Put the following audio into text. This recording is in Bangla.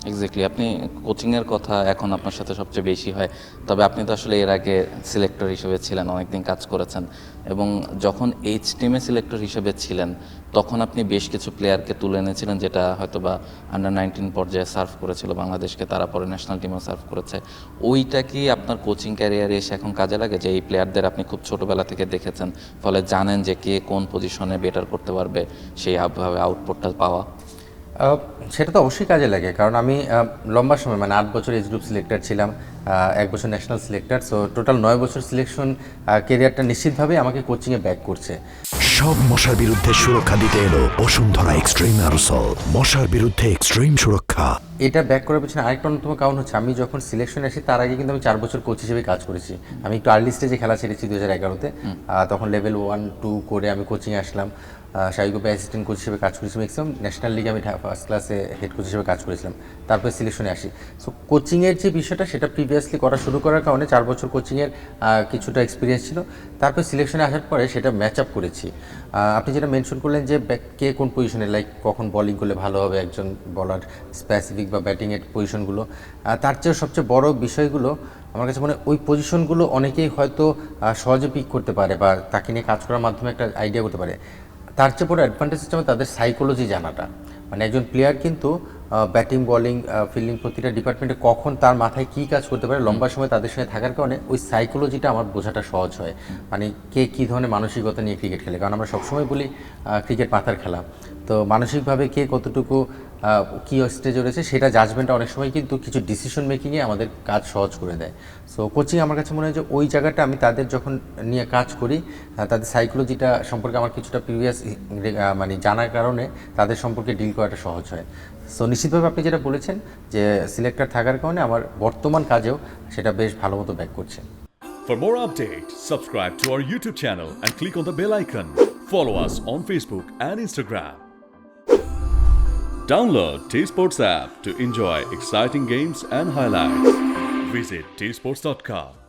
এক্স্যাক্টলি, আপনি কোচিংয়ের কথা এখন আপনার সাথে সবচেয়ে বেশি হয়, তবে আপনি তো আসলে এর আগে সিলেক্টর হিসেবে ছিলেন, অনেকদিন কাজ করেছেন, এবং যখন এইচ টিমে সিলেক্টর হিসেবে ছিলেন তখন আপনি বেশ কিছু প্লেয়ারকে তুলে এনেছিলেন, যেটা হয়তো বা আন্ডার 19 পর্যায়ে সার্ভ করেছিল বাংলাদেশকে, তারা পরে ন্যাশনাল টিমেও সার্ভ করেছে। ওইটা কি আপনার কোচিং ক্যারিয়ারে এসে এখন কাজে লাগে, যে এই প্লেয়ারদের আপনি খুব ছোটোবেলা থেকে দেখেছেন, ফলে জানেন যে কে কোন পজিশনে বেটার করতে পারবে, সেইভাবে আউটপুটটা পাওয়া? সেটা তো অবশ্যই কাজে লাগে, কারণ আমি লম্বা সময় মানে 8 বছর এজ গ্রুপ সিলেক্টর ছিলাম, 1 বছর ন্যাশনাল সিলেক্টর, সো টোটাল 9 বছর সিলেকশন কেরিয়ারটা নিশ্চিতভাবে আমাকে কোচিংয়ে ব্যাক করছে। সব মশার বিরুদ্ধে সুরক্ষা দিতে এলো বসুন্ধরা এক্সট্রিম অ্যারোসল, মশার বিরুদ্ধে এক্সট্রিম সুরক্ষা। এটা ব্যাক করার পিছনে আরেকটা অন্যতম কারণ হচ্ছে, আমি যখন সিলেকশন আসি তার আগে কিন্তু আমি 4 বছর কোচ হিসেবে কাজ করেছি। আমি একটু আর্লি স্টেজে খেলা ছেড়েছি 2011-তে, তখন লেভেল 1-2 করে আমি কোচিংয়ে আসলাম, স্বাভাবিকভাবে অ্যাসিস্ট্যান্ট কোচ হিসেবে কাজ করেছি, ম্যাক্সিমাম ন্যাশনাল লিগে আমি ফার্স্ট ক্লাসে হেড কোচ হিসেবে কাজ করেছিলাম, তারপরে সিলেকশনে আসি। সো কোচিংয়ের যে বিষয়টা সেটা প্রিভিয়াসলি করা শুরু করার কারণে 4 বছর কোচিংয়ের কিছুটা এক্সপিরিয়েন্স ছিল, তারপরে সিলেকশনে আসার পরে সেটা ম্যাচ আপ করেছি। আপনি যেটা মেনশন করলেন যে কে কোন পজিশনে, লাইক কখন বলিং করলে ভালো হবে একজন বলার, স্পেসিফিক বা ব্যাটিংয়ের পজিশনগুলো, তার চেয়ে সবচেয়ে বড় বিষয়গুলো আমার কাছে মনে হয় ওই পজিশনগুলো অনেকেই হয়তো সহজে পিক করতে পারে বা তাকে নিয়ে কাজ করার মাধ্যমে একটা আইডিয়া করতে পারে। তার চেয়ে বড় অ্যাডভান্টেজ হচ্ছে তাদের সাইকোলজি জানাটা। মানে একজন প্লেয়ার কিন্তু ব্যাটিং, বলিং, ফিল্ডিং প্রতিটা ডিপার্টমেন্টে কখন তার মাথায় কী কাজ করতে পারে, লম্বা সময় তাদের সঙ্গে থাকার কারণে ওই সাইকোলজিটা আমার বোঝাটা সহজ হয়। মানে কে কী ধরনের মানসিকতা নিয়ে ক্রিকেট খেলে, কারণ আমরা সবসময় বলি ক্রিকেট মাথার খেলা, তো মানসিকভাবে কে কতটুকু কী স্টেজে রয়েছে সেটা জাজমেন্টটা অনেক সময় কিন্তু কিছু ডিসিশন মেকিংয়ে আমাদের কাজ সহজ করে দেয়। সো কোচিং আমার কাছে মনে হয় যে ওই জায়গাটা আমি তাদের যখন নিয়ে কাজ করি, তাদের সাইকোলজিটা সম্পর্কে আমার কিছুটা প্রিভিয়াস মানে জানার কারণে তাদের সম্পর্কে ডিল করাটা সহজ হয়। সো নিশ্চিতভাবে আপনি যেটা বলেছেন যে সিলেক্টর থাকার কারণে আমার বর্তমান কাজেও সেটা বেশ ভালো মতো ব্যাক করছে। For more updates, subscribe to our YouTube channel and click on the bell icon. Follow us on Facebook and Instagram. Download T Sports app to enjoy exciting games and highlights. Visit tsports.com.